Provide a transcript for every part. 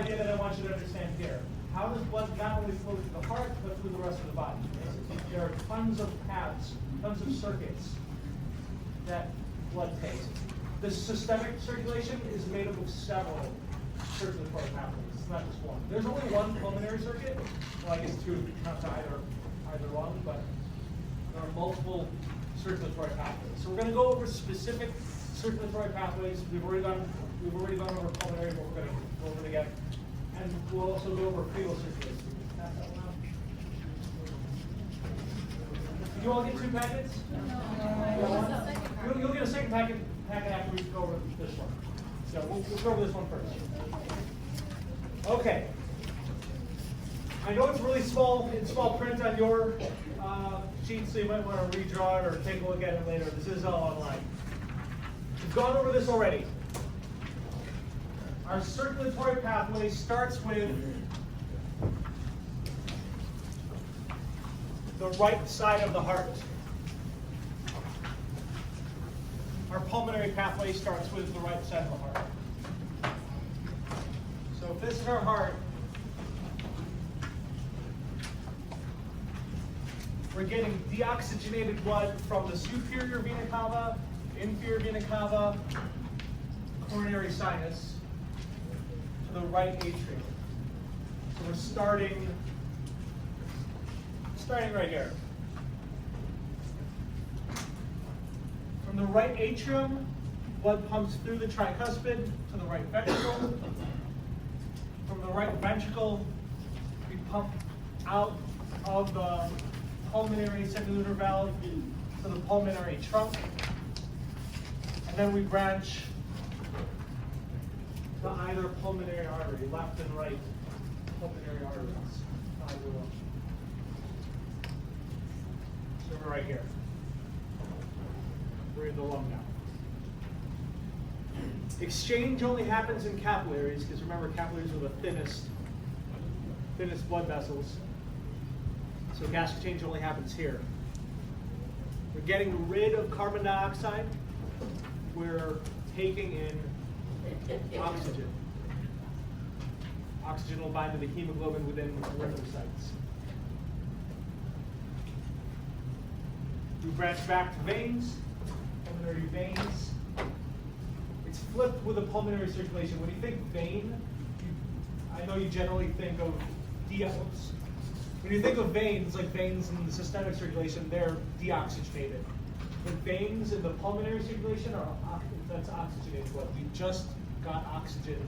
idea that I want you to understand here. How does blood not only flow to the heart, but through the rest of the body? There are tons of paths, tons of circuits that blood takes. The systemic circulation is made up of several circulatory pathways. It's not just one. There's only one pulmonary circuit. Well, I guess two if you count to either one, but there are multiple circulatory pathways. So we're going to go over specific circulatory pathways. We've already gone over pulmonary, but we're going to go over it again. And we'll also go over fetal circulation. Did you all get 2 packets? No. You'll get a second packet after we go over this one. So we'll go over this one first. Okay. I know it's really small in small print on your sheet, so you might want to redraw it or take a look at it later. This is all online. We've gone over this already. Our circulatory pathway starts with the right side of the heart. Our pulmonary pathway starts with the right side of the heart. So if this is our heart, we're getting deoxygenated blood from the superior vena cava, inferior vena cava, coronary sinus, to the right atrium. So we're starting right here. From the right atrium, blood pumps through the tricuspid to the right ventricle. From the right ventricle, we pump out of the pulmonary semilunar valve to the pulmonary trunk. And then we branch to either pulmonary artery, left and right pulmonary arteries. Either one. So we're right here. We're in the lung now. Exchange only happens in capillaries, because remember, capillaries are the thinnest blood vessels. So gas exchange only happens here. We're getting rid of carbon dioxide. We're taking in oxygen. Oxygen will bind to the hemoglobin within the lymphocytes. We branch back to veins, pulmonary veins. It's flipped with a pulmonary circulation. When you think vein, I know you generally think of oops. When you think of veins, like veins in the systemic circulation, they're deoxygenated. The veins in the pulmonary circulation that's oxygenated blood. We just got oxygen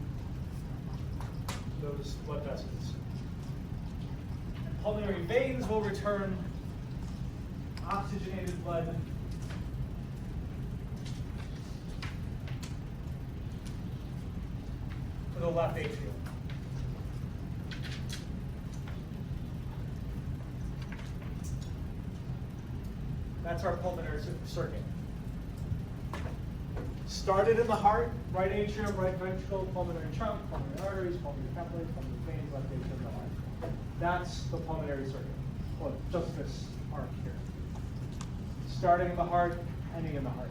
to those blood vessels. And pulmonary veins will return oxygenated blood to the left atrium. That's our pulmonary circuit. Started in the heart, right atrium, right ventricle, pulmonary trunk, pulmonary arteries, pulmonary capillaries, pulmonary veins, left atrium, the heart. That's the pulmonary circuit. Well, just this arc here. Starting in the heart, ending in the heart.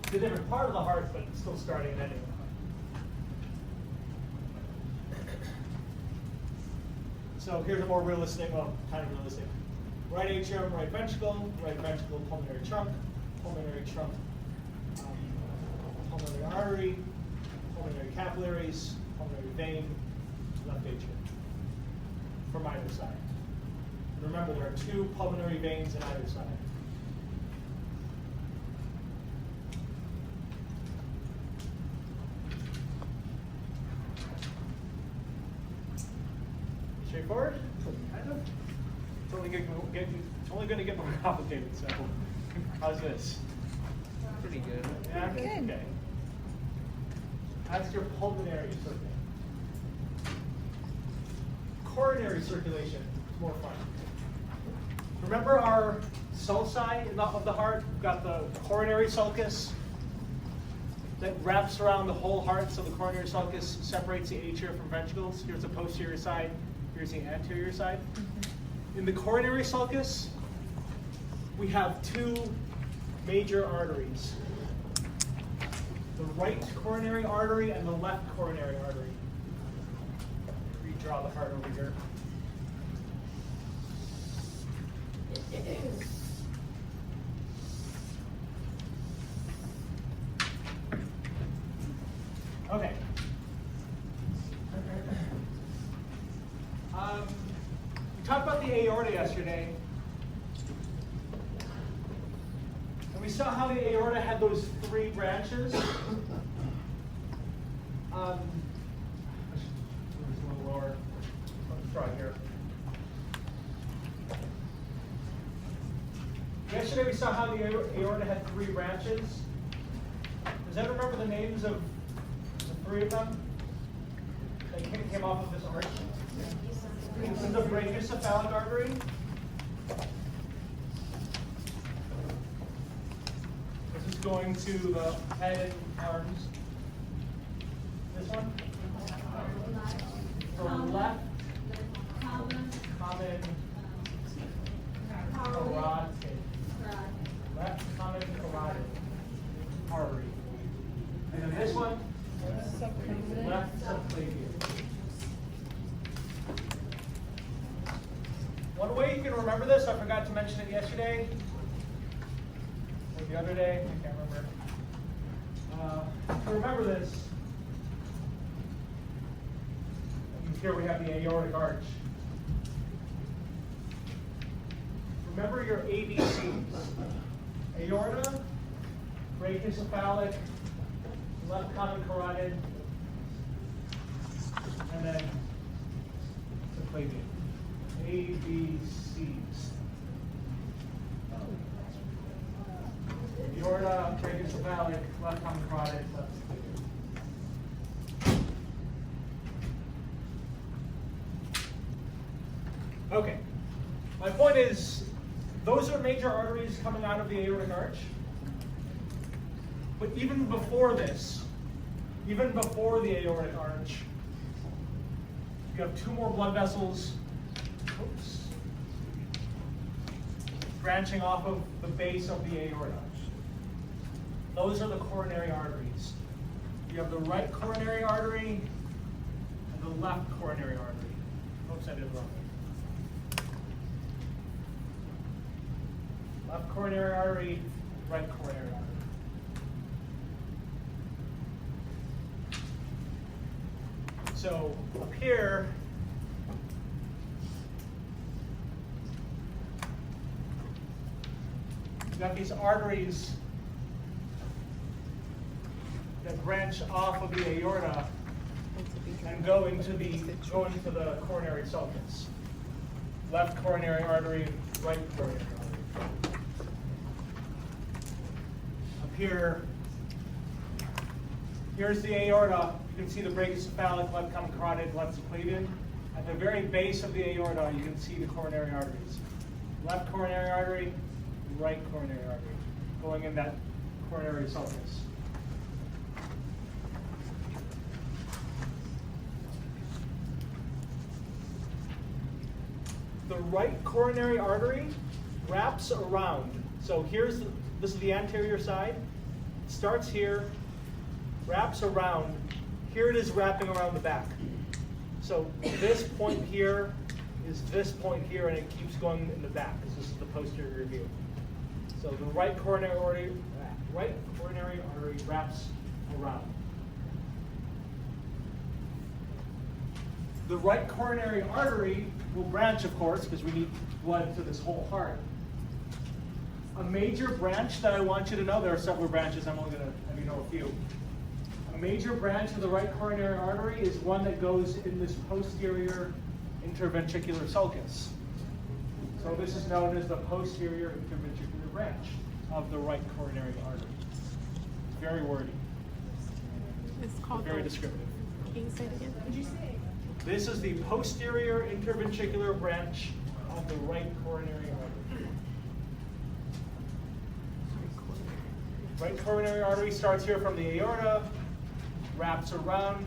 It's a different part of the heart, but still starting and ending in the heart. So here's a more realistic, well, kind of realistic. Right atrium, right ventricle, pulmonary trunk, pulmonary artery, pulmonary capillaries, pulmonary vein, left atrium, from either side. And remember, there are 2 pulmonary veins on either side. Straightforward? Kind of. It's only going to get more complicated, so how's this? Pretty good. Yeah? Good. Okay. That's your pulmonary circulation. Coronary circulation is more fun. Remember our sulci of the heart? We've got the coronary sulcus that wraps around the whole heart, so the coronary sulcus separates the atria from ventricles. Here's the posterior side, here's the anterior side. In the coronary sulcus, we have 2 major arteries. the right coronary artery and the left coronary artery. Redraw the heart over here. Okay. We talked about the aorta yesterday. And we saw how the aorta had those three branches. Let's a little lower. Let's try here. Yesterday we saw how the aorta had three branches. Does anyone remember the names of the three of them? They came off of this arch. This is the brachiocephalic artery. This is going to the head and arms. This one? For left common carotid. Left common carotid artery. And then this one? Left subclavian. One way you can remember this, I forgot to mention it yesterday, or the other day, I can't remember. To remember this, here we have the aortic arch. Remember your ABCs. Aorta, brachiocephalic, left common carotid, and then subclavian. ABCs. Aorta, brachiocephalic, left common carotid, left subclavian. Okay. My point is, those are major arteries coming out of the aortic arch. But even before this, even before the aortic arch, you have two more blood vessels branching off of the base of the aorta. Those are the coronary arteries. You have the right coronary artery and the left coronary artery. Oops, I did it wrong. Left coronary artery, right coronary artery. So up here, you've got these arteries that branch off of the aorta and go into the coronary sulcus. Left coronary artery, right coronary artery. Up here, here's the aorta. You can see the brachiocephalic, left common carotid, left subclavian. At the very base of the aorta, you can see the coronary arteries. Left coronary artery, right coronary artery, going in that coronary sulcus. The right coronary artery wraps around. So this is the anterior side. It starts here, wraps around. Here it is wrapping around the back. So this point here is this point here, and it keeps going in the back, because this is the posterior view. So the right coronary artery wraps around. The right coronary artery will branch, of course, because we need blood to this whole heart. A major branch that I want you to know, there are several branches, I'm only going to have you know a few. A major branch of the right coronary artery is one that goes in this posterior interventricular sulcus. So this is known as the posterior interventricular branch of the right coronary artery. It's very wordy. It's called very descriptive. Can you say it again? Could you say it? This is the posterior interventricular branch of the right coronary artery. Right coronary artery starts here from the aorta, wraps around,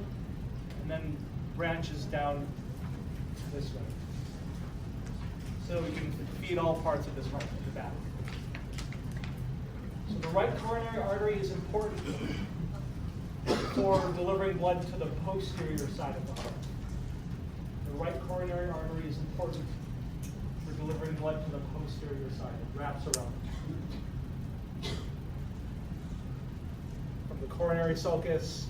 and then branches down this way. So we can feed all parts of this heart in the back. So the right coronary artery is important for delivering blood to the posterior side of the heart. The right coronary artery is important for delivering blood to the posterior side. It wraps around. From the coronary sulcus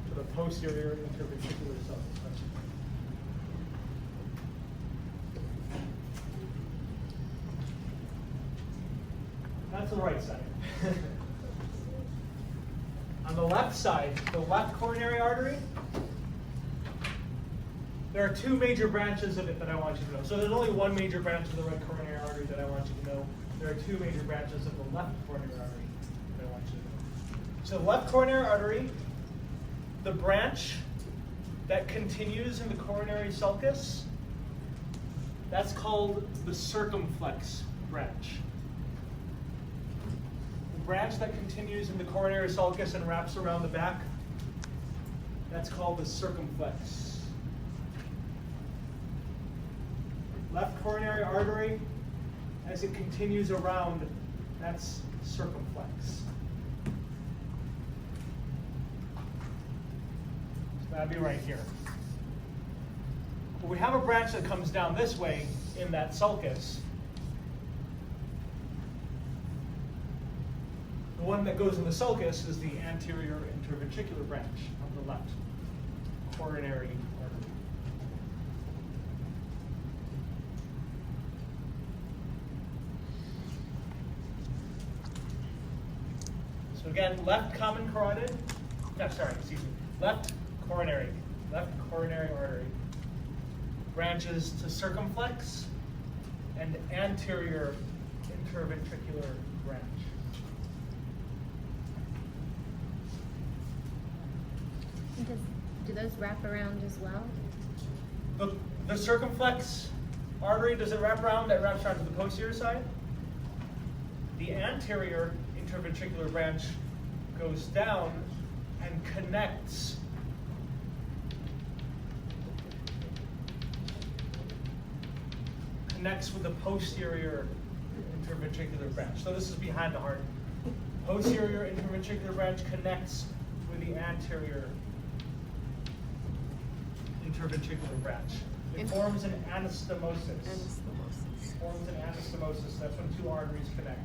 to the posterior interventricular sulcus. That's the right side. On the left side, the left coronary artery, there are two major branches of it that I want you to know. So there's only one major branch of the right coronary artery that I want you to know. There are two major branches of the left coronary artery that I want you to know. So the left coronary artery, the branch that continues in the coronary sulcus, that's called the circumflex branch. The branch that continues in the coronary sulcus and wraps around the back, that's called the circumflex. Left coronary artery, as it continues around, that's circumflex. So that'd be right here. But we have a branch that comes down this way in that sulcus. The one that goes in the sulcus is the anterior interventricular branch of the left coronary artery. So again, left coronary artery branches to circumflex and anterior interventricular branch. Do those wrap around as well? The circumflex artery, does it wrap around? That wraps around to the posterior side. The anterior interventricular branch goes down and connects with the posterior interventricular branch. So this is behind the heart. Posterior interventricular branch connects with the anterior interventricular branch. It forms an anastomosis. Forms an anastomosis. That's when two arteries connect.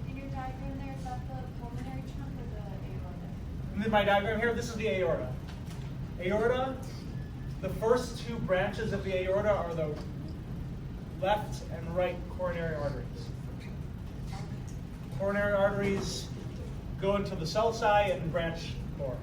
In your diagram there, is that the pulmonary trunk or the aorta? And in my diagram here, this is the aorta. Aorta, the first two branches of the aorta are the left and right coronary arteries. Coronary arteries go into the sulci and branch more.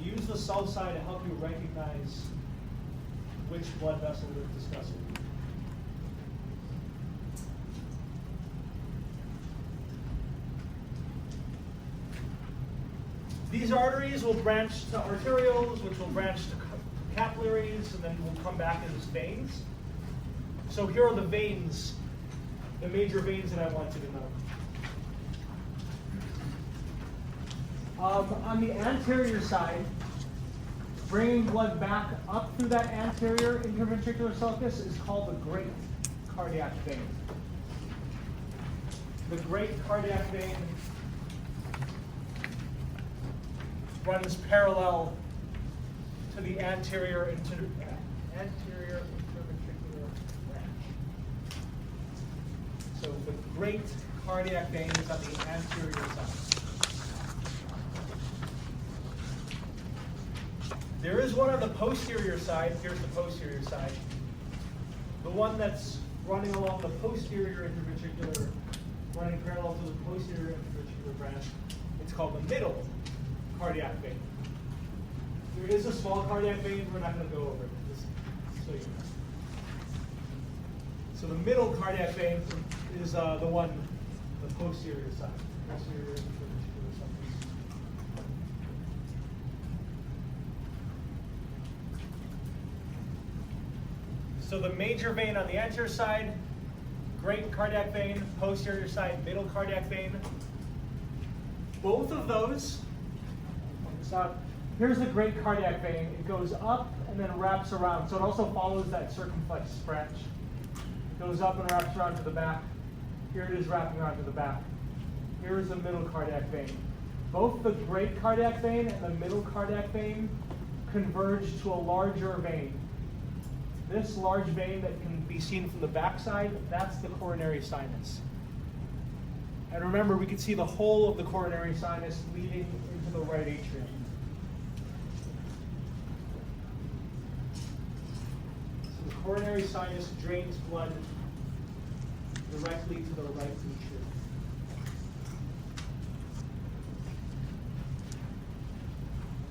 Use the sulci to help you recognize which blood vessel we're discussing. These arteries will branch to arterioles, which will branch to capillaries, and then will come back as veins. So here are the veins, the major veins that I want you to know. On the anterior side, bringing blood back up through that anterior interventricular sulcus is called the great cardiac vein. The great cardiac vein runs parallel to the anterior interventricular branch. So the great cardiac vein is on the anterior side. There is one on the posterior side. Here's the posterior side. The one that's running along the posterior interventricular, running parallel to the posterior interventricular branch. It's called the middle cardiac vein. There is a small cardiac vein. We're not going to go over it, just so you know. So the middle cardiac vein is the one, the posterior side. Posterior interventricular sulcus. So the major vein on the anterior side, great cardiac vein, posterior side, middle cardiac vein. Both of those, here's the great cardiac vein. It goes up and then wraps around. So it also follows that circumflex branch. Goes up and wraps around to the back. Here it is wrapping around to the back. Here is the middle cardiac vein. Both the great cardiac vein and the middle cardiac vein converge to a larger vein. This large vein that can be seen from the backside, that's the coronary sinus. And remember, we can see the whole of the coronary sinus leading into the right atrium. So the coronary sinus drains blood directly to the right atrium.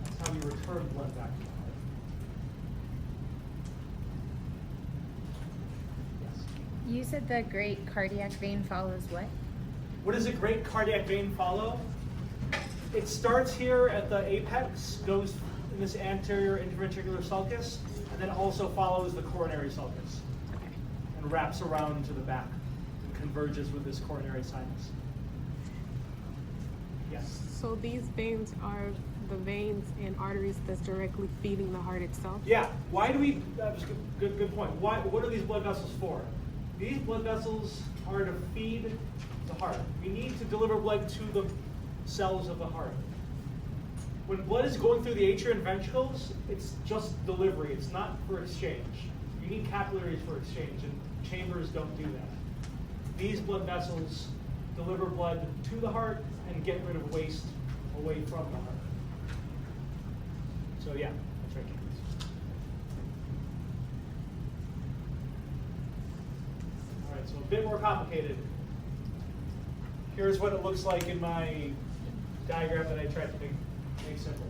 That's how we return blood back to the heart. Yes. You said the great cardiac vein follows what? What does a great cardiac vein follow? It starts here at the apex, goes in this anterior interventricular sulcus, and then also follows the coronary sulcus and wraps around to the back and converges with this coronary sinus. Yes? So these veins are the veins and arteries that's directly feeding the heart itself? Yeah. Why do we, that was a good point. What are these blood vessels for? These blood vessels are to feed the heart. We need to deliver blood to the cells of the heart. When blood is going through the atria and ventricles, it's just delivery. It's not for exchange. You need capillaries for exchange, and chambers don't do that. These blood vessels deliver blood to the heart and get rid of waste away from the heart. So yeah, that's right. All right, so a bit more complicated. Here's what it looks like in my diagram that I tried to make simple.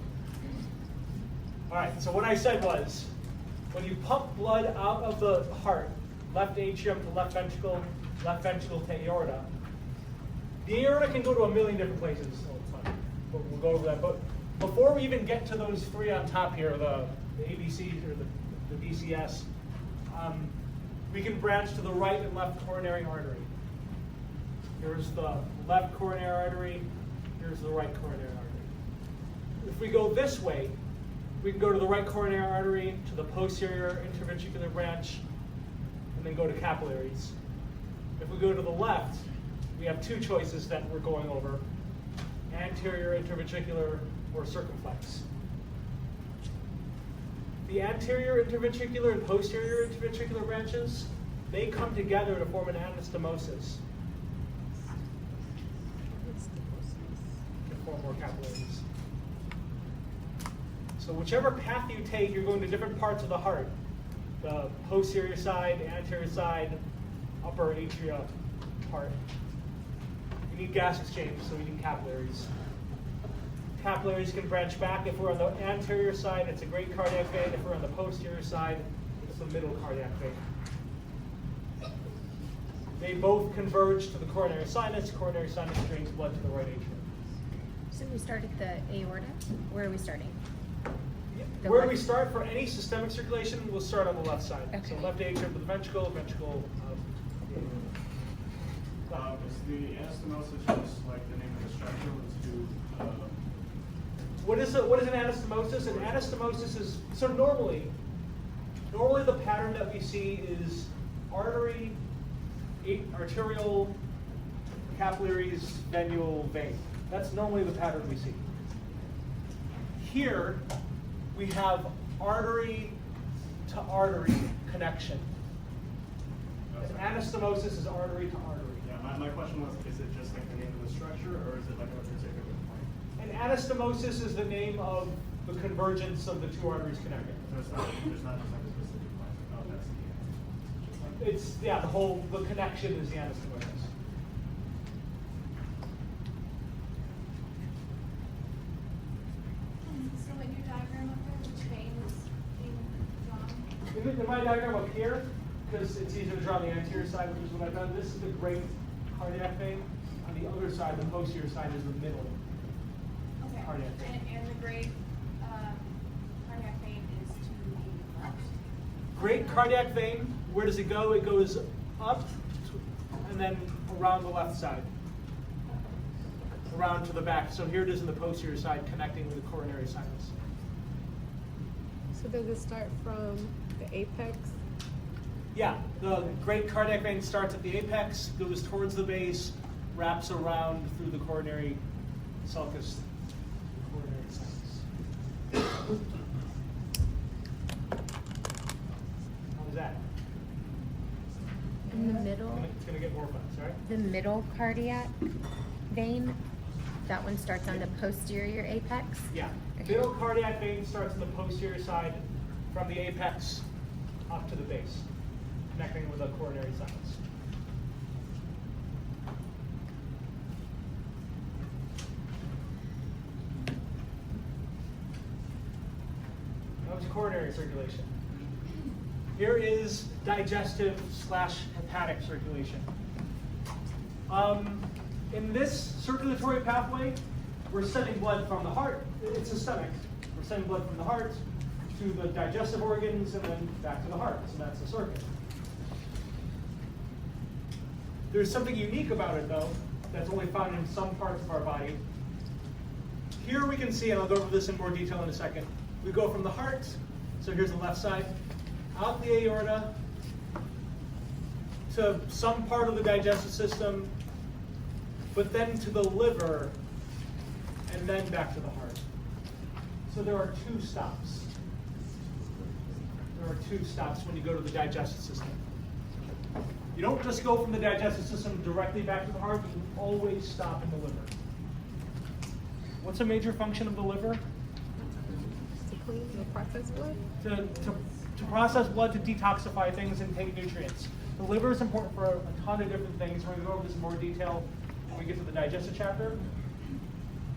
All right, so what I said was, when you pump blood out of the heart, left atrium to left ventricle to aorta, the aorta can go to a million different places. But we'll go over that. But before we even get to those three on top here, the ABCs or the BCS, we can branch to the right and left coronary artery. Here's the left coronary artery, here's the right coronary artery. If we go this way, we can go to the right coronary artery, to the posterior interventricular branch, and then go to capillaries. If we go to the left, we have two choices that we're going over: anterior interventricular or circumflex. The anterior interventricular and posterior interventricular branches, they come together to form an anastomosis. To form more capillaries. So whichever path you take, you're going to different parts of the heart. The posterior side, anterior side, upper atria part. We need gas exchange, so we need capillaries. Capillaries can branch back. If we're on the anterior side, it's a great cardiac vein. If we're on the posterior side, it's the middle cardiac vein. They both converge to the coronary sinus. Coronary sinus drains blood to the right atrium. So we start at the aorta? Where are we starting? Where do we start for any systemic circulation? We'll start on the left side. Okay. So left atrium to the ventricle. Is the anastomosis just like the name of the structure? Let's do. What is an anastomosis? An anastomosis is, so normally the pattern that we see is artery, arterial, capillaries, venule, vein. That's normally the pattern we see. Here, we have artery to artery connection. An anastomosis is artery to artery. Yeah, my question was, is it just like the name of the structure, or is it like a particular point? An anastomosis is the name of the convergence of the two arteries connecting. So it's not, there's not just like a specific point. Oh, that's the It's, yeah, the connection is the anastomosis. So in your diagram up there, which vein is being drawn? In my diagram up here, because it's easier to draw on the anterior side, which is what I've done, this is the great cardiac vein. On the other side, the posterior side is the middle. Okay. Cardiac vein. And the great cardiac vein is to the left? Great cardiac vein, where does it go? It goes up and then around the left side. around to the back. So here it is in the posterior side connecting with the coronary sinus. So does it start from the apex? Yeah, the great cardiac vein starts at the apex, goes towards the base, wraps around through the coronary sulcus, coronary sinus. How was that? In the middle, It's gonna get more fun, sorry. the middle cardiac vein, that one starts on the posterior apex? Yeah, Okay. middle cardiac vein starts on the posterior side from the apex up to the base, connecting with the coronary sinus. That was coronary circulation. Here is digestive / hepatic circulation. In this circulatory pathway, we're sending blood from the heart. It's systemic. We're sending blood from the heart to the digestive organs and then back to the heart. So that's the circuit. There's something unique about it, though, that's only found in some parts of our body. Here we can see, and I'll go over this in more detail in a second, we go from the heart, so here's the left side, out the aorta, to some part of the digestive system, but then to the liver, and then back to the heart. So there are two stops. There are two stops when you go to the digestive system. You don't just go from the digestive system directly back to the heart, you always stop in the liver. What's a major function of the liver? To clean the processed blood? To process blood, to detoxify things and take nutrients. The liver is important for a ton of different things. We're going to go over this in more detail when we get to the digestive chapter.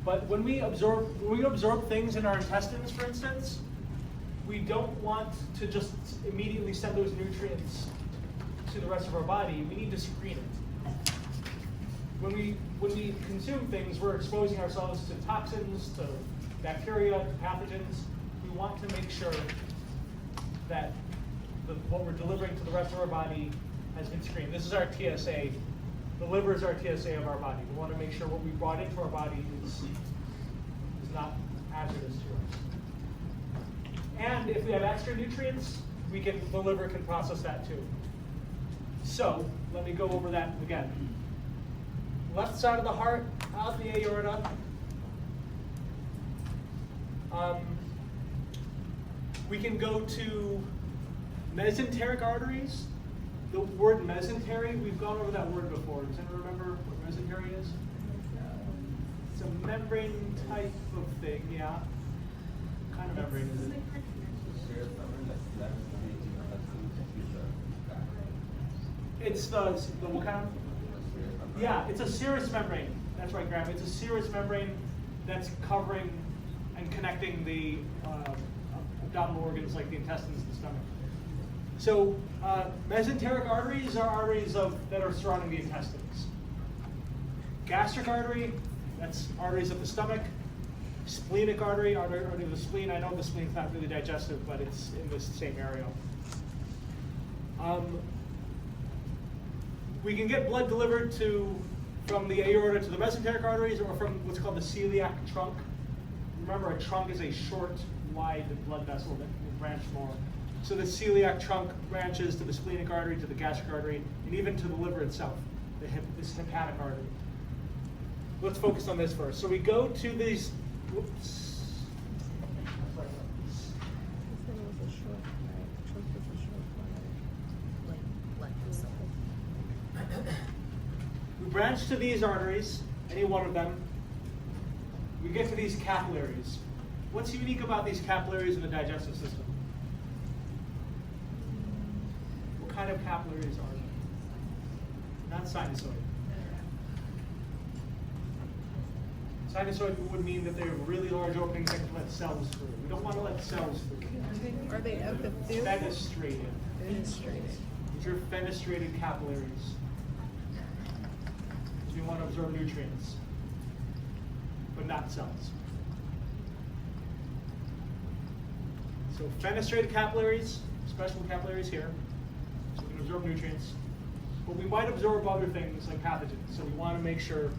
But when we absorb things in our intestines, for instance, we don't want to just immediately send those nutrients to the rest of our body. We need to screen it. When we consume things, we're exposing ourselves to toxins, to bacteria, to pathogens. We want to make sure that what we're delivering to the rest of our body has been screened. This is our TSA. The liver is our TSA of our body. We want to make sure what we brought into our body is not hazardous to us. And if we have extra nutrients, the liver can process that too. So let me go over that again. Left side of the heart, out the aorta. We can go to mesenteric arteries. The word mesentery, we've gone over that word before. Does anyone remember what mesentery is? It's a membrane type of thing, yeah. What kind of membrane is it? It's the what kind of? Yeah, it's a serous membrane. That's right, Graham. It's a serous membrane that's covering and connecting the abdominal organs like the intestines and the stomach. So mesenteric arteries are arteries that are surrounding the intestines. Gastric artery, that's arteries of the stomach. Splenic artery of the spleen. I know the spleen's not really digestive, but it's in this same area. We can get blood delivered from the aorta to the mesenteric arteries or from what's called the celiac trunk. Remember, a trunk is a short, wide blood vessel that will branch more. So the celiac trunk branches to the splenic artery, to the gastric artery, and even to the liver itself, this hepatic artery. Let's focus on this first. So we go to these, whoops. We branch to these arteries, any one of them. We get to these capillaries. What's unique about these capillaries in the digestive system? What kind of capillaries are they? Not sinusoid. Sinusoid would mean that they have really large openings that can let cells through. We don't want to let cells through. Are they epithelial? Fenestrated. Fenestrated. These are fenestrated capillaries. We want to absorb nutrients, but not cells. So fenestrated capillaries, special capillaries here, so we can absorb nutrients. But we might absorb other things like pathogens, so we want to make sure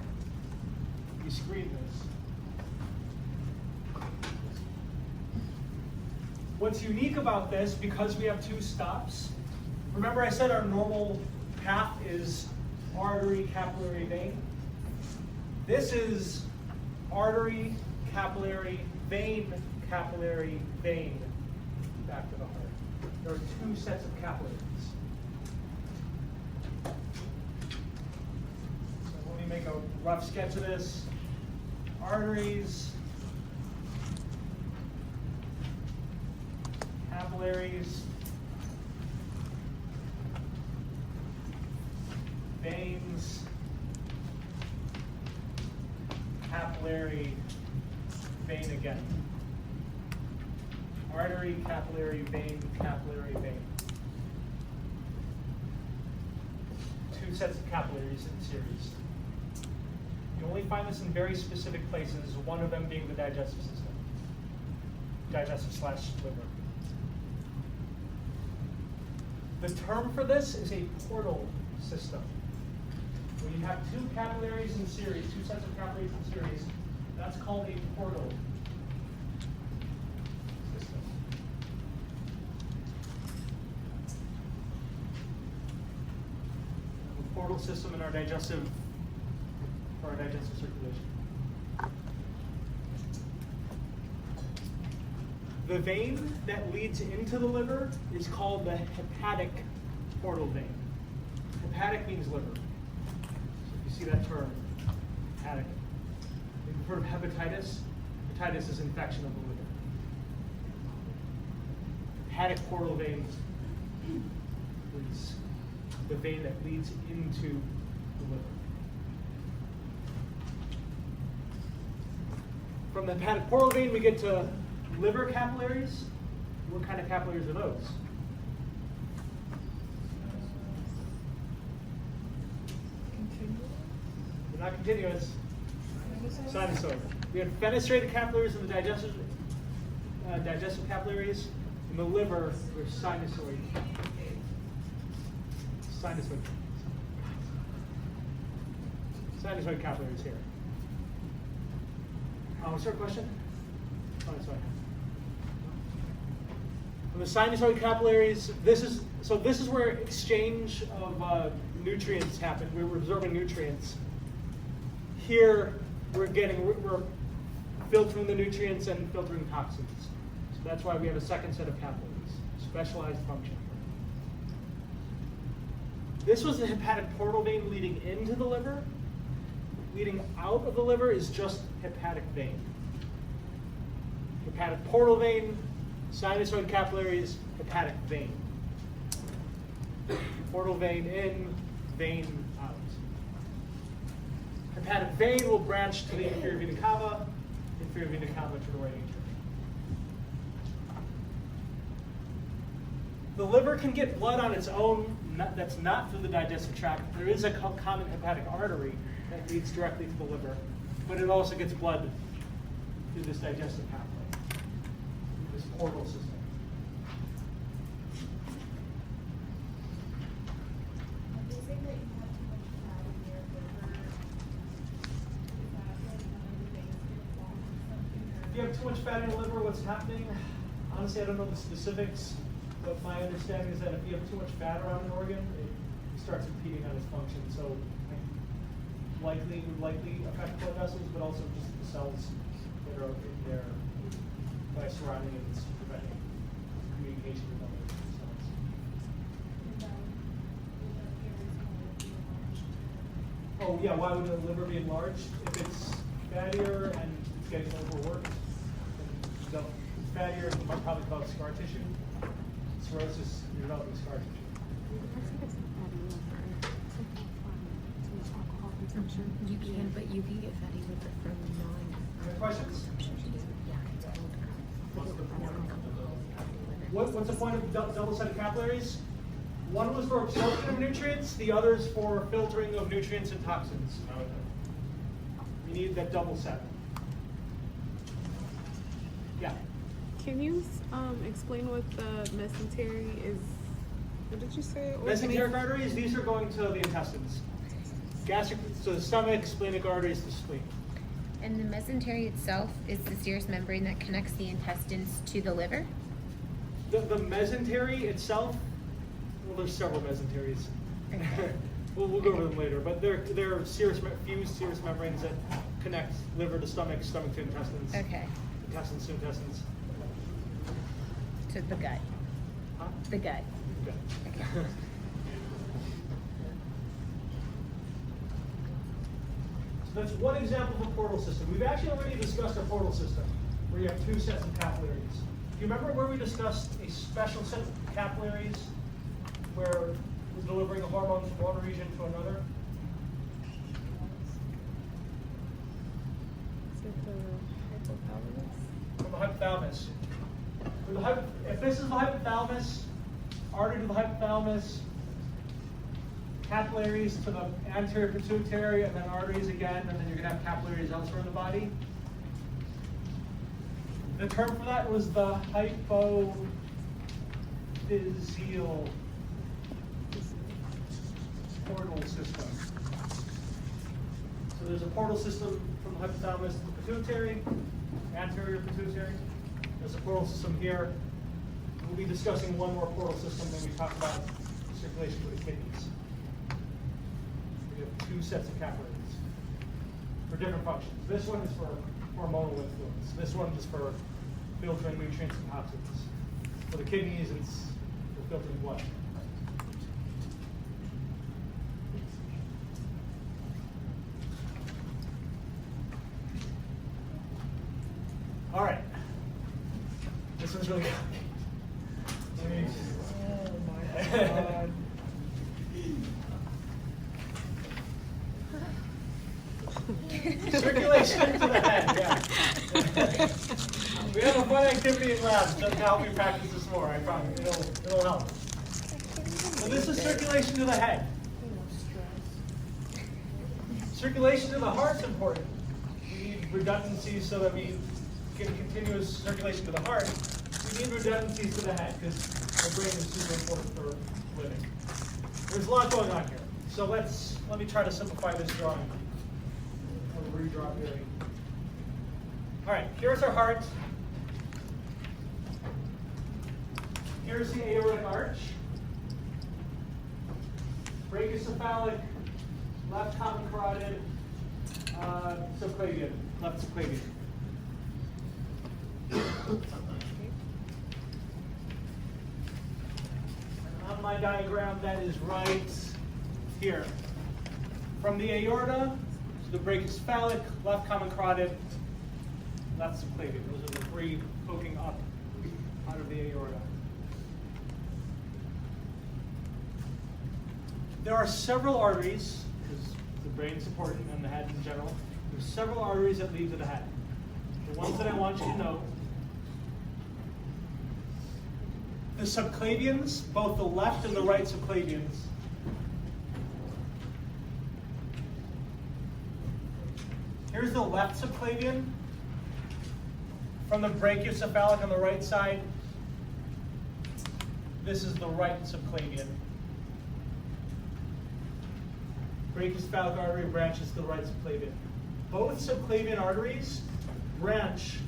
we we screen this. What's unique about this, because we have 2 stops, remember I said our normal path is artery, capillary, vein? This is artery, capillary, vein, capillary, vein, back to the heart. There are 2 sets of capillaries. So let me make a rough sketch of this. Arteries, capillaries, veins, capillary, vein again. Artery, capillary, vein, capillary, vein. 2 sets of capillaries in series. You only find this in very specific places, one of them being the digestive system. Digestive/liver. The term for this is a portal system. When you have 2 capillaries in series, 2 sets of capillaries in series, that's called a portal system. A portal system in our digestive circulation. The vein that leads into the liver is called the hepatic portal vein. Hepatic means liver. So if you see that term, hepatic. If you've heard of hepatitis, hepatitis is infection of the liver. Hepatic portal vein is the vein that leads into the liver. From the hepatic portal vein, we get to liver capillaries. What kind of capillaries are those? They're not continuous. Sinusoid. We have fenestrated capillaries in the digestive capillaries. In the liver, we're sinusoid. Sinusoid capillaries here. Was there a question? Oh, sorry. From the sinusoid capillaries, this is where exchange of nutrients happen. We're absorbing nutrients. Here, we're filtering the nutrients and filtering toxins. So that's why we have a second set of capillaries, specialized function. This was the hepatic portal vein leading into the liver. Leading out of the liver is just hepatic vein. Hepatic portal vein, sinusoid capillaries, hepatic vein. Portal vein in, vein out. Hepatic vein will branch to the inferior vena cava, inferior vena cava to the right atrium. The liver can get blood on its own, that's not through the digestive tract. There is a common hepatic artery that leads directly to the liver, but it also gets blood through this digestive pathway, this portal system. They say that you have too much fat in your liver. Is that like one of the things that fall or something? If you have too much fat in your liver, what's happening? Honestly, I don't know the specifics, but my understanding is that if you have too much fat around an organ, it starts impeding on its function. So would likely affect blood vessels, but also just the cells that are in there by surrounding it, it's preventing communication with other cells. Oh yeah, why would the liver be enlarged? If it's fattier and it's getting overworked, then it's fattier, it might probably cause scar tissue. Cirrhosis, you're developing scar tissue. You can, but you can get fatty liver from Any questions? What's the point of double-sided capillaries? One was for absorption of nutrients, the other is for filtering of nutrients and toxins. You need that double set. Yeah. Can you explain what the mesentery is? What did you say? Mesenteric arteries, these are going to the intestines. Gastric, so the stomach, splenic arteries, the spleen. And the mesentery itself is the serous membrane that connects the intestines to the liver? The mesentery itself, well, there's several mesenteries. Okay. We'll go over them later, but they're fused serous membranes that connect liver to stomach, stomach to intestines, Okay, intestines to intestines. to the gut. Huh? The gut. Okay. Okay. So that's one example of a portal system. We've actually already discussed a portal system where you have two sets of capillaries. Do you remember where we discussed a special set of capillaries where we're delivering the hormones from one region to another? Is it the hypothalamus? From the hypothalamus. If this is the hypothalamus, artery to the hypothalamus, capillaries to the anterior pituitary, and then arteries again, and then you're going to have capillaries elsewhere in the body. The term for that was the hypophyseal portal system. So there's a portal system from the hypothalamus to the pituitary, anterior pituitary. There's a portal system here. We'll be discussing one more portal system when we talk about circulation to the kidneys. We have two sets of capillaries for different functions. This one is for hormonal influence. This one is for filtering nutrients and toxins. For the kidneys, it's for filtering blood. All right. This one's really complicated. Oh my God. Circulation to the head, yeah. We have a fun activity in labs just to help you practice this more, I promise. It'll help. So this is circulation to the head. Circulation to the heart's important. We need redundancies so that we get a continuous circulation to the heart. We need redundancies to the head because the brain is super important for living. There's a lot going on here. So let me try to simplify this drawing. I'll redraw it really. All right, here's our heart. Here's the aortic arch. Brachiocephalic, left common carotid, subclavian, left subclavian. And on my diagram, that is right here. From the aorta to the brachiocephalic, left common carotid, left subclavian. Those are the three poking up out of the aorta. There are several arteries, because the brain is important and the head in general. There's several arteries that lead to the head. The ones that I want you to know: the subclavians, both the left and the right subclavians. Here's the left subclavian from the brachiocephalic on the right side. This is the right subclavian. Brachiocephalic artery branches to the right subclavian. Both subclavian arteries branch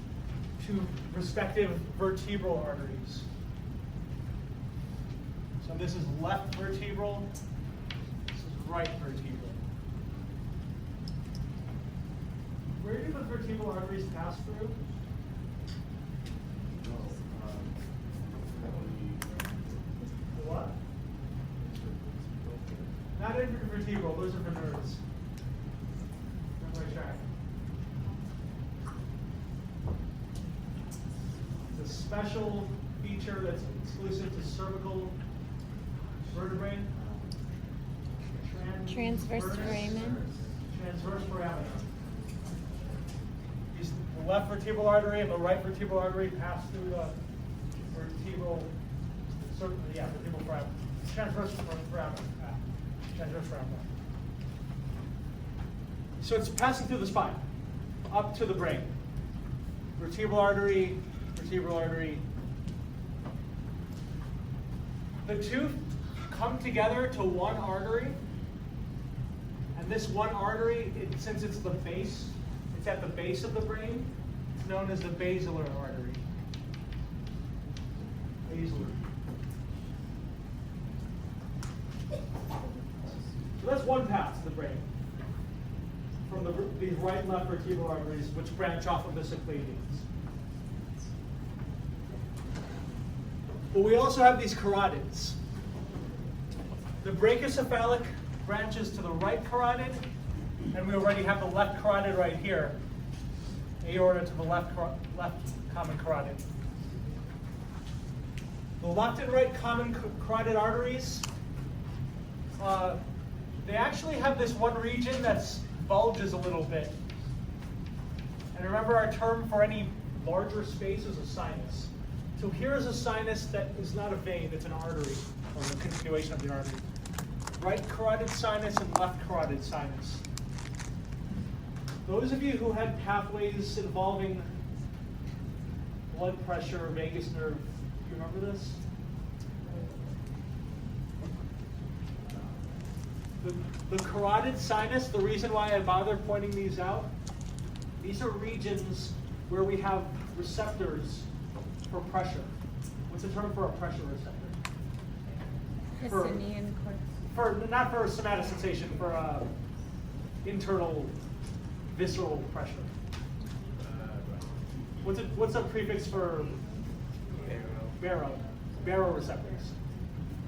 to respective vertebral arteries. So this is left vertebral, this is right vertebral. Where do the vertebral arteries pass through? The what? Not intervertebral, those are for nerves. Memory tract. It's a special feature that's exclusive to cervical vertebrae. Transverse foramen. Transverse foramen. The left vertebral artery and the right vertebral artery pass through the vertebral foramen. Transverse foramen. Transverse foramen. So it's passing through the spine, up to the brain. Vertebral artery, vertebral artery. The two come together to one artery, and this one artery, since it's the base, It's at the base of the brain. It's known as the basilar artery. Basilar. So that's one path to the brain, from these right and left vertebral arteries, which branch off of the subclavians. But we also have these carotids. The brachiocephalic branches to the right carotid, and we already have the left carotid right here. Aorta to the left common carotid. The left and right common carotid arteries, they actually have this one region that bulges a little bit. And remember, our term for any larger space is a sinus. So here's a sinus that is not a vein, it's an artery, or the continuation of the artery. Right carotid sinus and left carotid sinus. Those of you who had pathways involving blood pressure or vagus nerve, do you remember this? The carotid sinus, the reason why I bother pointing these out, these are regions where we have receptors for pressure. What's the term for a pressure receptor? Pistonian cord. Not for somatic sensation, for internal visceral pressure. What's a prefix for baroreceptors?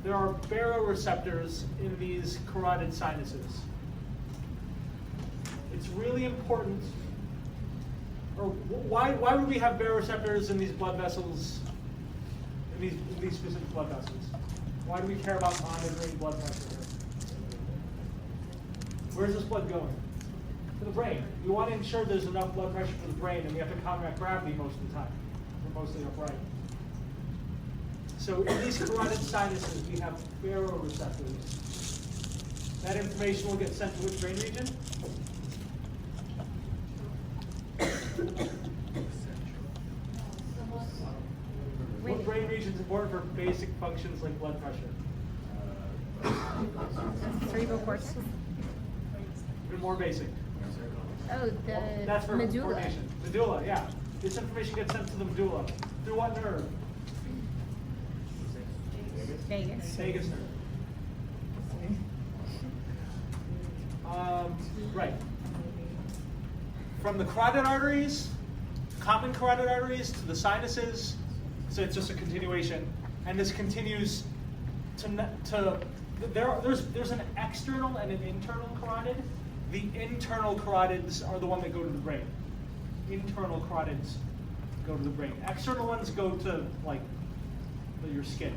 There are baroreceptors in these carotid sinuses. It's really important. Or why would we have baroreceptors in these blood vessels, in these specific blood vessels? Why do we care about monitoring blood pressure here? Where's this blood going? To the brain. We want to ensure there's enough blood pressure for the brain, and we have to counteract gravity most of the time. We're mostly upright. So in these carotid sinuses, we have baroreceptors. That information will get sent to which brain region? What brain region is important for basic functions like blood pressure? Cerebral cortex. Even more basic. Oh, That's the for medulla. coordination. Medulla, yeah. This information gets sent to the medulla. Through what nerve? Vagus. Vagus nerve. Right. From the carotid arteries, common carotid arteries, to the sinuses, so it's just a continuation, and this continues there's an external and an internal carotid. The internal carotids are the one that go to the brain. Internal carotids go to the brain. External ones go to like your skin.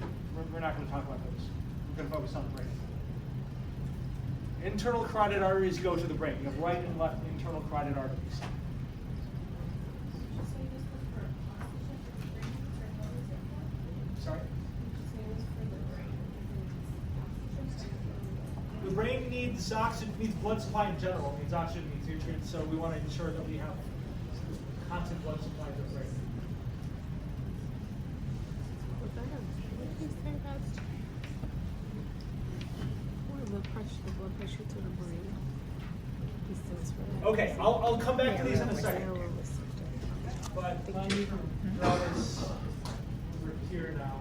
We're not going to talk about those. We're going to focus on the brain. Internal carotid arteries go to the brain. You have right and left internal carotid arteries. Sorry? The brain needs oxygen, needs blood supply in general. It needs oxygen, needs nutrients, so we want to ensure that we have constant blood supply to the brain. Was that what did you say that's the blood pressure to the brain? He says for that. Okay, I'll come back to these in a second. Baroreceptor. But let me draw this over here now.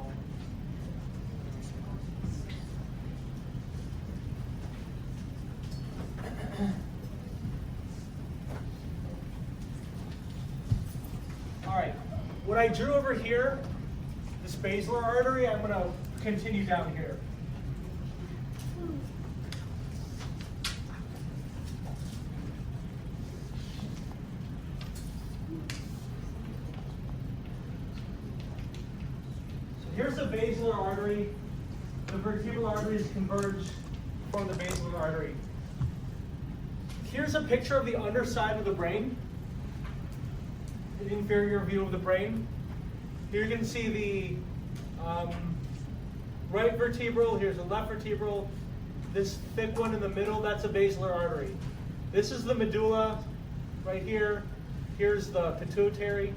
All right, what I drew over here, this basilar artery, I'm going to continue down here. So here's the basilar artery. The vertebral arteries converge from the basilar artery. Here's a picture of the underside of the brain. The inferior view of the brain. Here you can see the right vertebral, here's the left vertebral. This thick one in the middle, that's a basilar artery. This is the medulla right here. Here's the pituitary,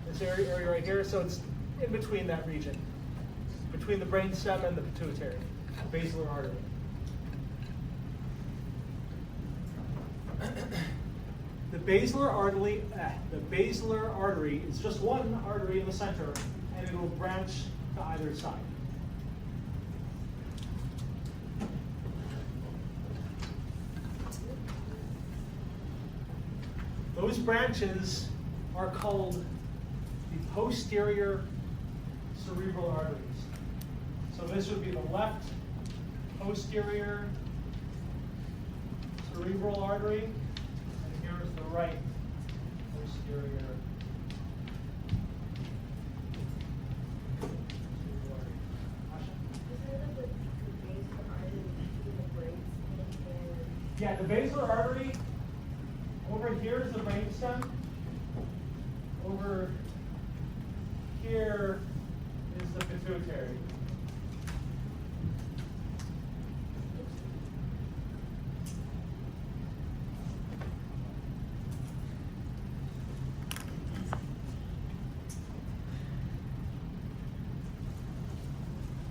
this area right here. So it's in between that region, between the brain stem and the pituitary, basilar artery. The basilar artery is just one artery in the center, and it will branch to either side. Those branches are called the posterior cerebral arteries. So this would be the left posterior cerebral artery, and here's the right posterior cerebral artery. Asha? Yeah, the basilar artery, over here is the brainstem. Over here is the pituitary.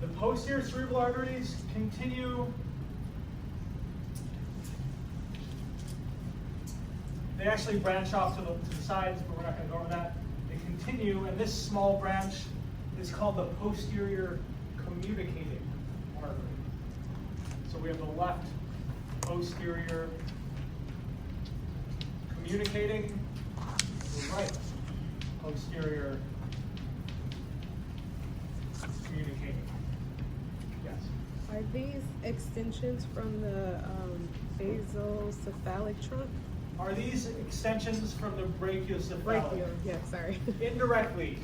The posterior cerebral arteries continue. They actually branch off to the sides, but we're not going to go over that. They continue, and this small branch is called the posterior communicating artery. So we have the left posterior communicating, the right posterior communicating. Yes. Are these extensions from the basocephalic trunk? Are these extensions from the brachiocephalic? Brachio, yeah, sorry. Indirectly.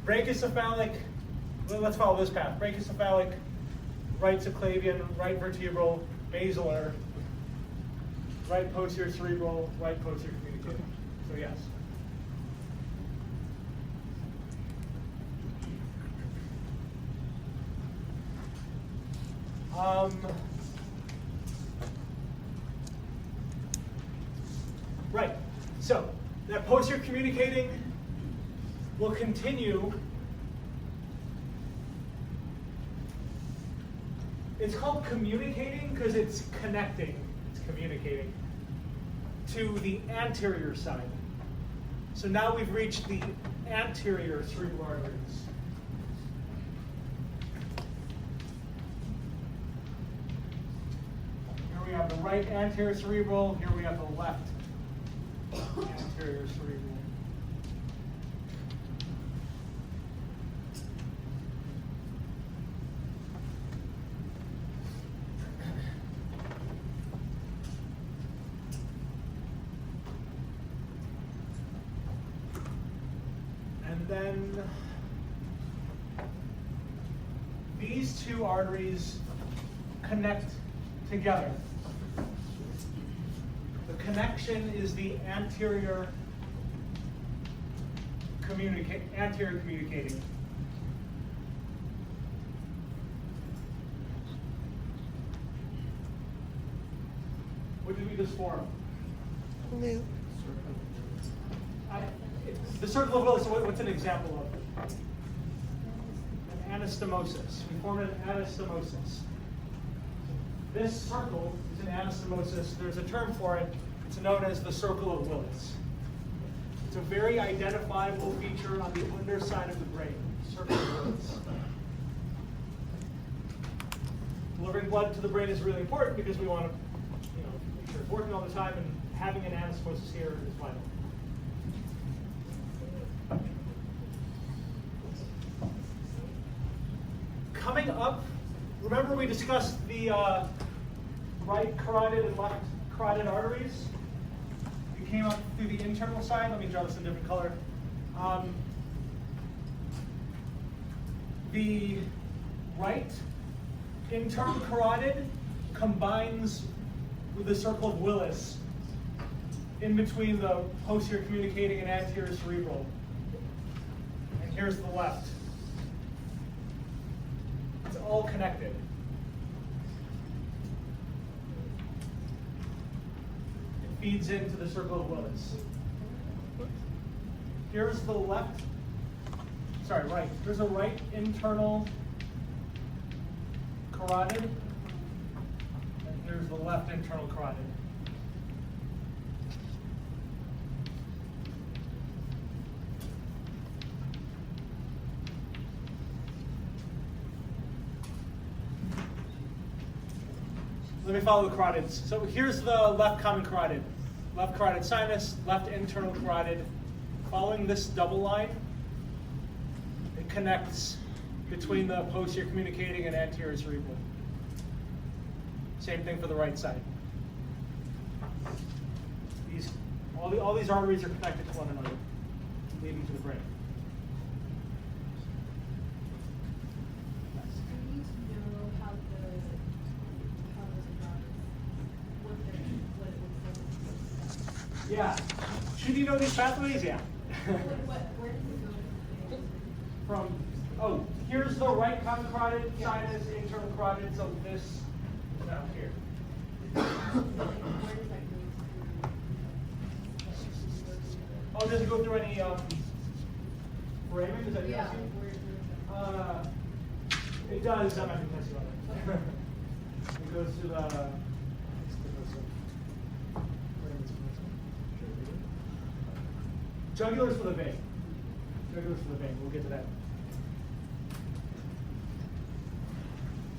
Brachiocephalic, well, let's follow this path. Brachiocephalic, right subclavian, right vertebral, basilar, right posterior cerebral, right posterior communicating. So yes. Right, so that posterior communicating will continue. It's called communicating because it's connecting, it's communicating to the anterior side. So now we've reached the anterior cerebral arteries. Here we have the right anterior cerebral, here we have the left anterior cerebral. And then these two arteries connect together. The connection is the anterior communicating. What did we just form? Loop. The circle of Willis, what's an example of? An anastomosis. We formed an anastomosis. This circle is an anastomosis. There's a term for it. It's known as the circle of Willis. It's a very identifiable feature on the underside of the brain, circle of Willis. Delivering blood to the brain is really important because we want to, make sure it's working all the time, and having an anastomosis here is vital. Coming up, remember we discussed the right carotid and left carotid arteries? We came up through the internal side. Let me draw this in a different color. The right internal carotid combines with the circle of Willis in between the posterior communicating and anterior cerebral. And here's the left. It's all connected. It feeds into the circle of Willis. Here's the left, right. Here's a right internal carotid, and here's the left internal carotid. Let me follow the carotids. So here's the left common carotid. Left carotid sinus, left internal carotid. Following this double line, it connects between the posterior communicating and anterior cerebral. Same thing for the right side. All these arteries are connected to one another, leading to the brain. Do you need to know how those arteries work and what it looks like? Yeah. Should you know these pathways? Yeah. Where does it go From, oh, here's the right common carotid, sinus, internal carotid, so this is out here. where does that go to? Oh, does it go through any foramen? Is that Yeah, asking? where It does. I'm not going to test you on it. It goes to the. Jugulars for the vein. Jugulars for the vein. We'll get to that.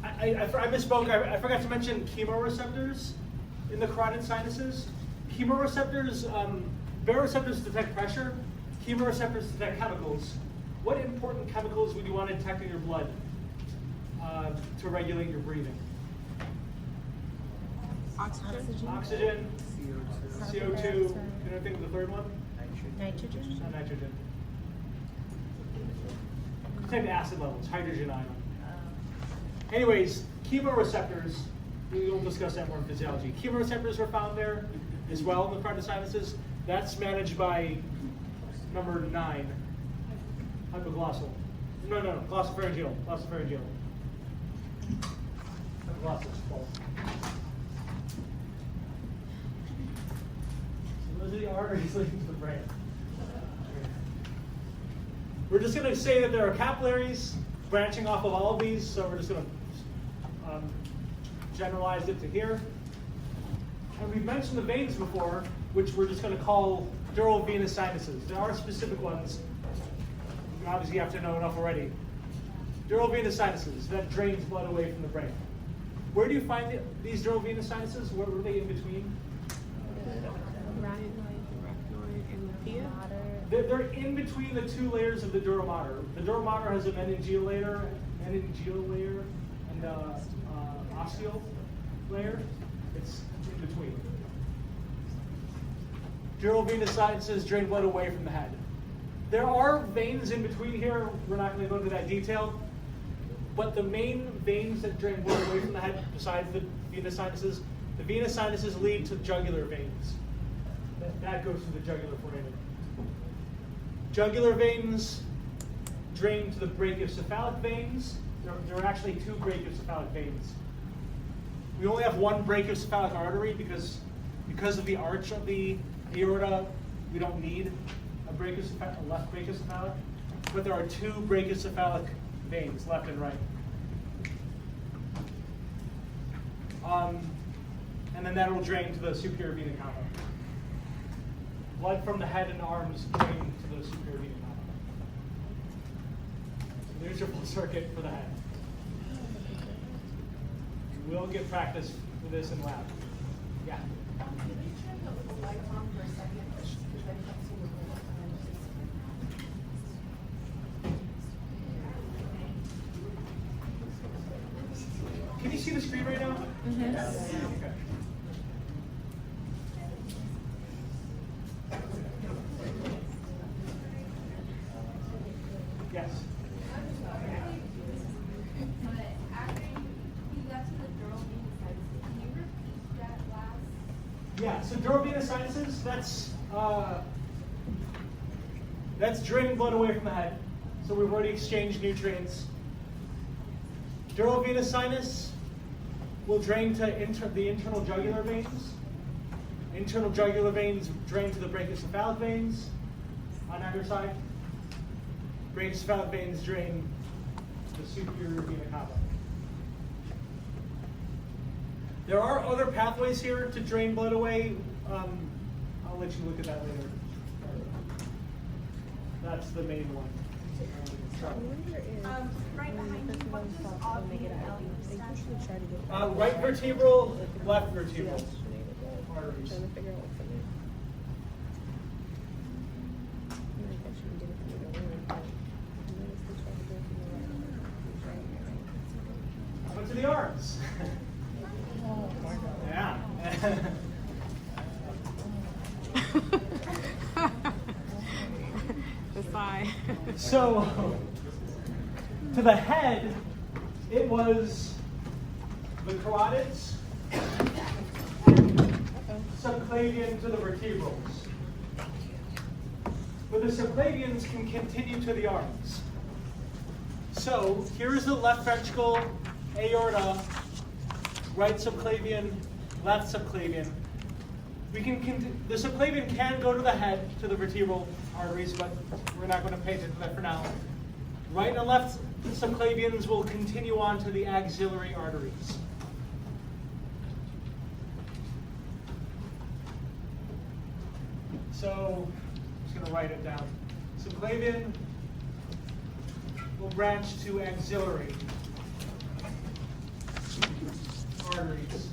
I misspoke. I forgot to mention chemoreceptors in the carotid sinuses. Chemoreceptors, baroreceptors detect pressure. Chemoreceptors detect chemicals. What important chemicals would you want to detect in your blood to regulate your breathing? Oxygen. Oxygen, CO2. Can I think of the third one? Nitrogen? Not nitrogen. Detect acid levels, hydrogen ion. Anyways, chemoreceptors, we'll discuss that more in physiology. Chemoreceptors are found there as well in the carotid sinuses. That's managed by number 9, hypoglossal. No, glossopharyngeal. Hypoglossal. 12. So those are the arteries leading to the brain. We're just going to say that there are capillaries branching off of all of these, so we're just going to generalize it to here. And we've mentioned the veins before, which we're just going to call dural venous sinuses. There are specific ones. You obviously have to know enough already. Dural venous sinuses, that drains blood away from the brain. Where do you find these dural venous sinuses? Where were they in between? Arachnoid and Lithia. They're in between the two layers of the dura mater. The dura mater has a meningeal layer and osteal layer. It's in between. Dural venous sinuses drain blood away from the head. There are veins in between here. We're not going to go into that detail. But the main veins that drain blood away from the head, besides the venous sinuses lead to jugular veins. That goes to the jugular foramen. Jugular veins drain to the brachiocephalic veins. There are actually 2 brachiocephalic veins. We only have one brachiocephalic artery because of the arch of the aorta. We don't need a left brachiocephalic, but there are 2 brachiocephalic veins, left and right. And then that will drain to the superior vena cava. Blood from the head and arms drain to the superior vena cava. So there's your full circuit for the head. You will get practice with this in lab. Yeah. Can you turn the light on for a second? Because I can't see what the Can you see the screen right now? Yes. Okay. Yes. But after you got to the dural venous sinuses, can you repeat that last? Yeah, so dural venous sinuses, that's draining blood away from the head. So we've already exchanged nutrients. Dural venous sinus will drain to the internal jugular veins. Internal jugular veins drain to the brachiocephalic veins on either side. Brachiocephalic veins drain the superior vena cava. There are other pathways here to drain blood away. I'll let you look at that later. That's the main one. Right behind you, what does when they get an IV. They usually try to get Right vertebral, left vertebral arteries. trying to figure out what's in there. I think I should get it from the room, but I noticed they try to go from the right one. It's right here, right? But to the arms. Yeah. The thigh. So, to the head, it was the carotids, subclavian to the vertebrals. But the subclavians can continue to the arms. So, here's the left ventricle, aorta, right subclavian, left subclavian. The subclavian can go to the head, to the vertebral arteries, but we're not going to pay attention to that for now. Right and left subclavians will continue on to the axillary arteries. So, I'm just going to write it down. Subclavian will branch to axillary arteries.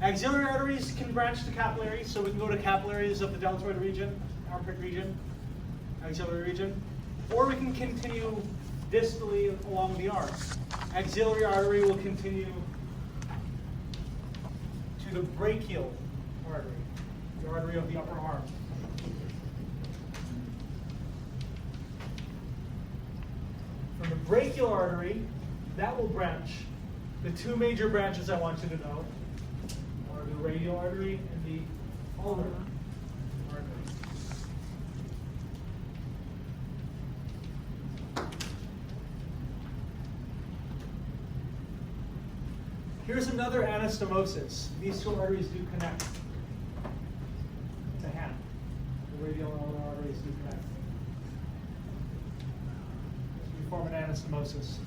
Axillary arteries can branch to capillaries, so we can go to capillaries of the deltoid region, armpit region, axillary region, or we can continue distally along the arm. Axillary artery will continue to the brachial artery, the artery of the upper arm. From the brachial artery, that will branch. The two major branches I want you to know are the radial artery and the ulnar artery. Here's another anastomosis. These two arteries do connect. It's a hand. The radial and ulnar arteries do connect. We form an anastomosis.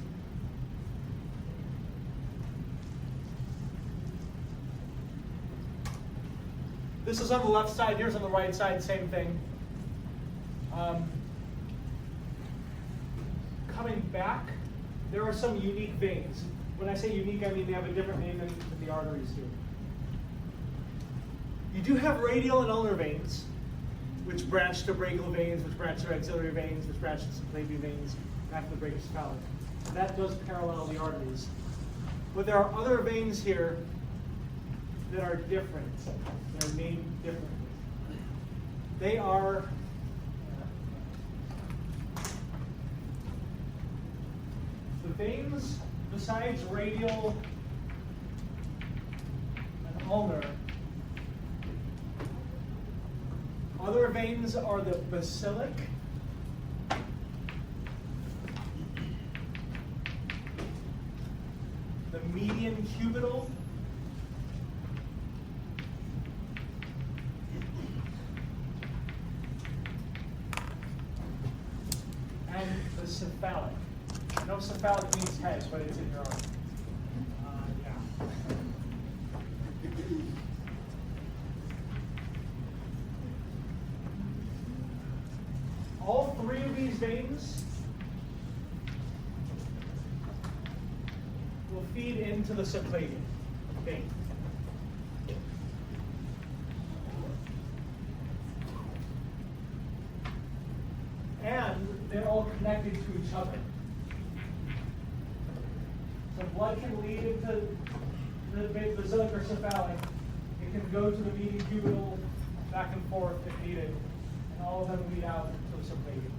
This is on the left side, here's on the right side, same thing. Coming back, there are some unique veins. When I say unique, I mean they have a different name than the arteries do. You do have radial and ulnar veins, which branch to brachial veins, which branch to axillary veins, which branch to subclavian veins, back to the brachiocephalic. That does parallel the arteries. But there are other veins here that are different. They're named differently. They are the veins besides radial and ulnar. Other veins are the basilic, the median cubital, and the cephalic. I know cephalic means head, but it's in your arm. Yeah. All three of these veins will feed into the subclavian vein. And they're all connected to each other. So blood can lead into the basilic or cephalic. It can go to the median cubital, back and forth if needed, and all of them lead out to the subclavian.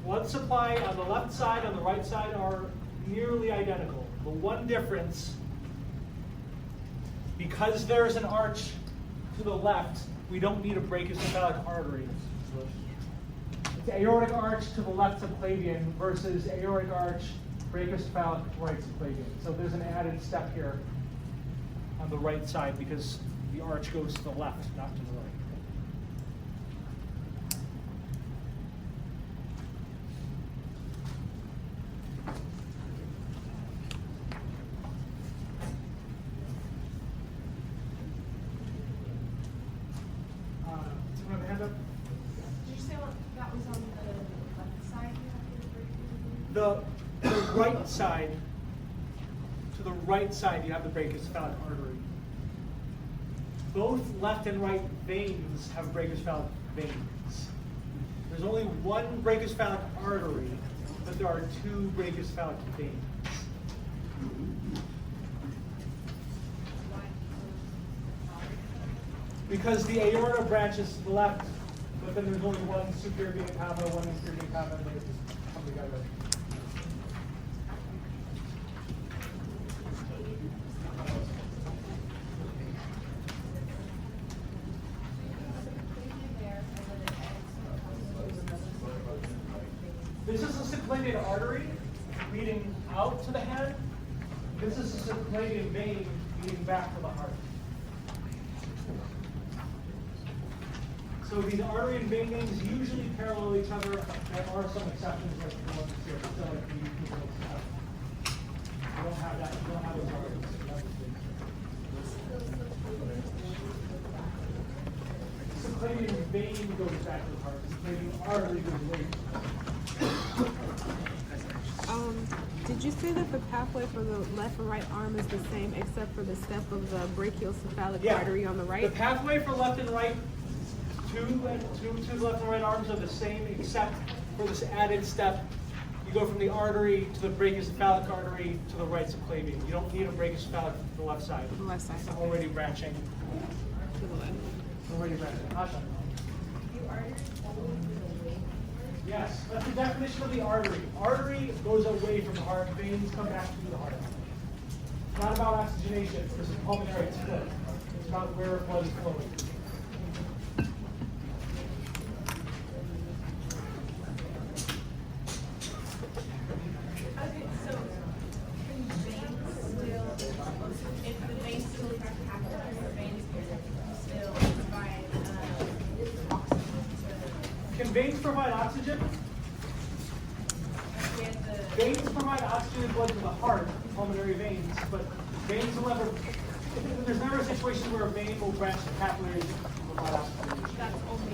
Blood supply on the left side, on the right side are nearly identical. The one difference, because there's an arch to the left, we don't need a brachiocephalic artery. It's aortic arch to the left subclavian versus aortic arch, brachiocephalic right subclavian. So there's an added step here on the right side because the arch goes to the left, not to the right. hand up? Did you say that was on the left side you have the break? The right side, to the right side, you have the brachiocephalic artery. Both left and right veins have brachiocephalic veins. There's only one brachiocephalic artery, but there are two brachiocephalic veins. Because the aorta branches to the left, but then there's only one superior vena cava, one inferior vena cava, and they just come together. This is a subclavian artery leading out to the head. This is a subclavian vein leading back to the heart. So these artery and vein names usually parallel each other. There are some exceptions, like the ones here. So like the people you don't have that. You don't have those arteries. Subclavian vein goes back to the heart. Subclavian artery goes away. Did you say that the pathway for the left and right arm is the same except for the step of the brachiocephalic artery on the right? The pathway for left and right, two left and right arms are the same except for this added step. You go from the artery to the brachiocephalic artery to the right subclavian. You don't need a brachiocephalic for the left side. The left side. It's already branching. To the left. Already branching. Asha. Yes, that's the definition of the artery. Artery goes away from the heart, veins come back to the heart. It's not about oxygenation, this is pulmonary split. It's about where blood is flowing. Okay, so can veins still, if the veins still happen, the veins still provide oxygen Can veins provide oxygen? Veins provide oxygen and blood to the heart, pulmonary veins, but veins will never, there's never a situation where a vein will branch to capillaries and provide oxygen. That's only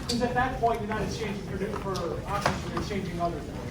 Because at that point, you're not exchanging for oxygen, you're exchanging other things.